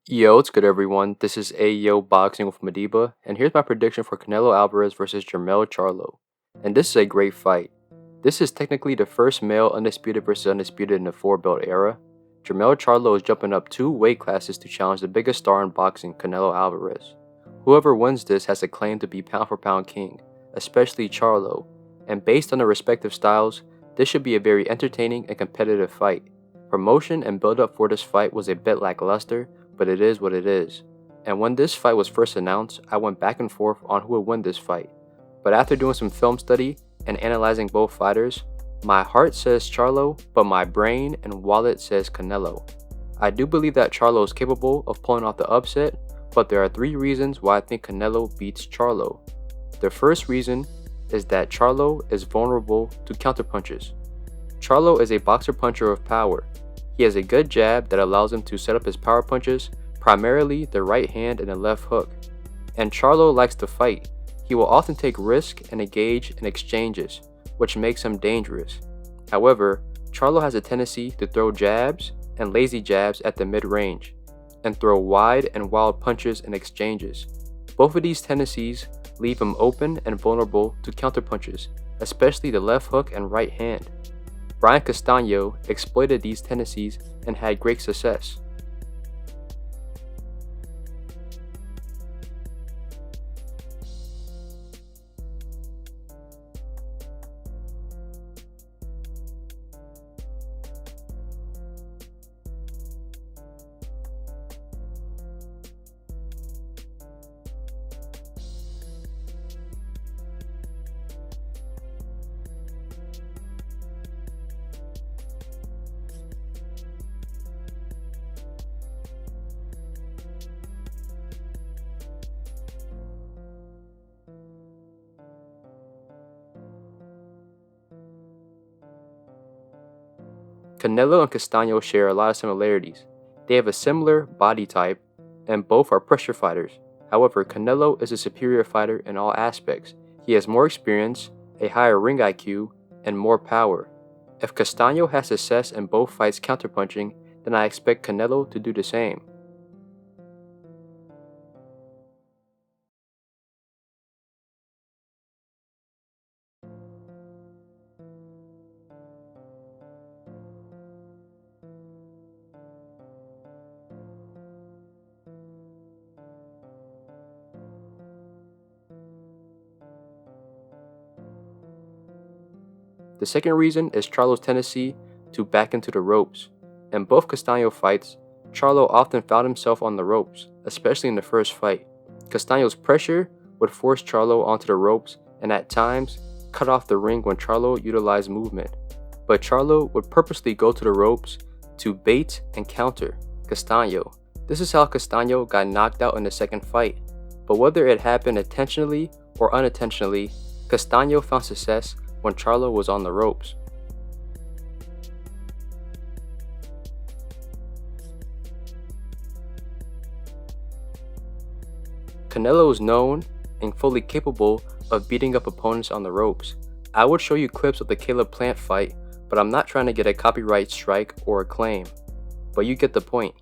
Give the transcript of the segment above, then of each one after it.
Yo, what's good everyone? This is Ayo Boxing with Madiba, and here's my prediction for Canelo Alvarez versus Jermell Charlo. And this is a great fight. This is technically the first male undisputed versus undisputed in the four-belt era. Jermell Charlo is jumping up two weight classes to challenge the biggest star in boxing, Canelo Alvarez. Whoever wins this has a claim to be pound-for-pound king, especially Charlo, and based on their respective styles, this should be a very entertaining and competitive fight. Promotion and build-up for this fight was a bit lackluster, but it is what it is. And when this fight was first announced, I went back and forth on who would win this fight. But after doing some film study and analyzing both fighters, my heart says Charlo, but my brain and wallet says Canelo. I do believe that Charlo is capable of pulling off the upset, but there are three reasons why I think Canelo beats Charlo. The first reason is that Charlo is vulnerable to counterpunches. Charlo is a boxer-puncher of power. He has a good jab that allows him to set up his power punches, primarily the right hand and the left hook. And Charlo likes to fight. He will often take risk and engage in exchanges, which makes him dangerous. However, Charlo has a tendency to throw jabs and lazy jabs at the mid-range, and throw wide and wild punches in exchanges. Both of these tendencies leave him open and vulnerable to counterpunches, especially the left hook and right hand. Brian Castaño exploited these tendencies and had great success. Canelo and Castaño share a lot of similarities. They have a similar body type, and both are pressure fighters. However, Canelo is a superior fighter in all aspects. He has more experience, a higher ring IQ, and more power. If Castaño has success in both fights counterpunching, then I expect Canelo to do the same. The second reason is Charlo's tendency to back into the ropes. In both Castaño fights, Charlo often found himself on the ropes, especially in the first fight. Castaño's pressure would force Charlo onto the ropes and at times cut off the ring when Charlo utilized movement. But Charlo would purposely go to the ropes to bait and counter Castaño. This is how Castaño got knocked out in the second fight. But whether it happened intentionally or unintentionally, Castaño found success when Charlo was on the ropes. Canelo is known and fully capable of beating up opponents on the ropes. I would show you clips of the Caleb Plant fight, but I'm not trying to get a copyright strike or a claim. But you get the point.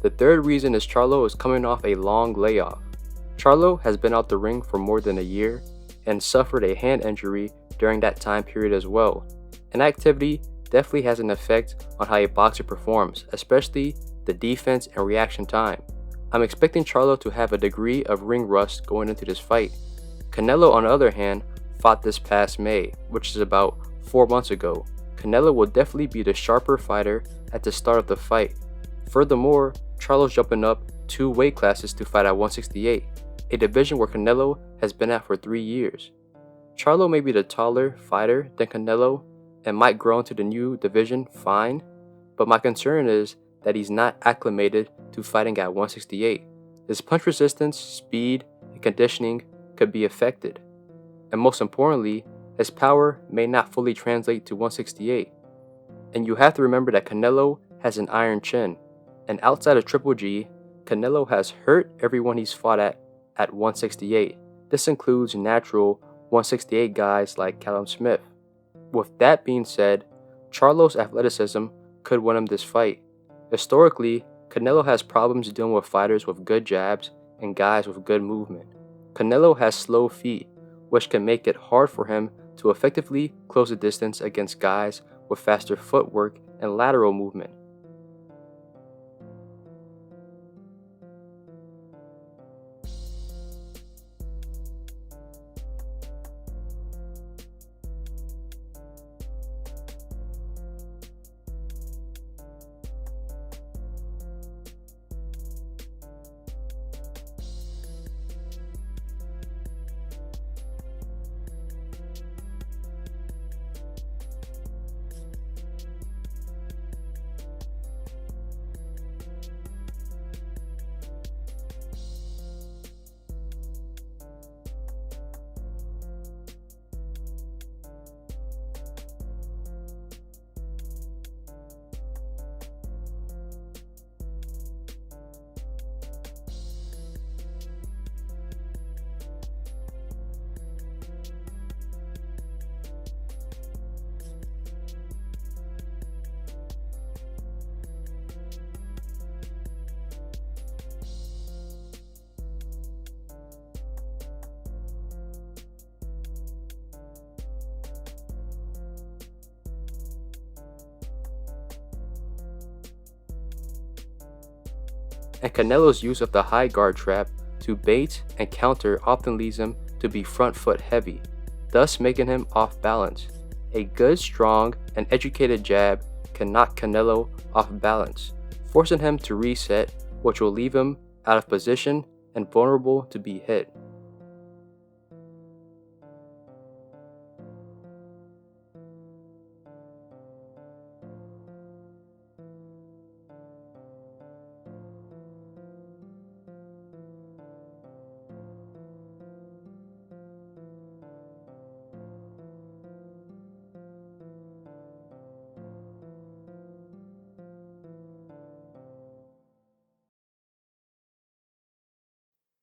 The third reason is Charlo is coming off a long layoff. Charlo has been out the ring for more than a year and suffered a hand injury during that time period as well. Inactivity definitely has an effect on how a boxer performs, especially the defense and reaction time. I'm expecting Charlo to have a degree of ring rust going into this fight. Canelo, on the other hand, fought this past May, which is about 4 months ago. Canelo will definitely be the sharper fighter at the start of the fight. Furthermore, Charlo's jumping up two weight classes to fight at 168, a division where Canelo has been at for 3 years. Charlo may be the taller fighter than Canelo and might grow into the new division fine, but my concern is that he's not acclimated to fighting at 168. His punch resistance, speed, and conditioning could be affected. And most importantly, his power may not fully translate to 168. And you have to remember that Canelo has an iron chin, and outside of Triple G, Canelo has hurt everyone he's fought at 168. This includes natural 168 guys like Callum Smith. With that being said, Charlo's athleticism could win him this fight. Historically, Canelo has problems dealing with fighters with good jabs and guys with good movement. Canelo has slow feet, which can make it hard for him to effectively close the distance against guys with faster footwork and lateral movement. And Canelo's use of the high guard trap to bait and counter often leads him to be front foot heavy, thus making him off balance. A good, strong, and educated jab can knock Canelo off balance, forcing him to reset, which will leave him out of position and vulnerable to be hit.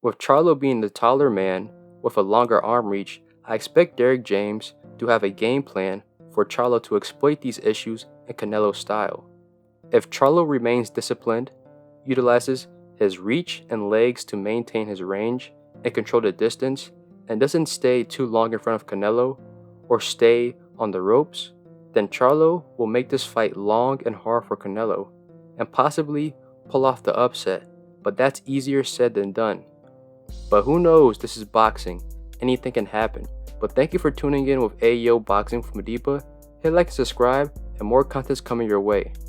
With Charlo being the taller man with a longer arm reach, I expect Derrick James to have a game plan for Charlo to exploit these issues in Canelo's style. If Charlo remains disciplined, utilizes his reach and legs to maintain his range and control the distance, and doesn't stay too long in front of Canelo or stay on the ropes, then Charlo will make this fight long and hard for Canelo and possibly pull off the upset, but that's easier said than done. But who knows, this is boxing, anything can happen. But thank you for tuning in with Ayo Boxing from Madiba. Hit like and subscribe, and more content's coming your way.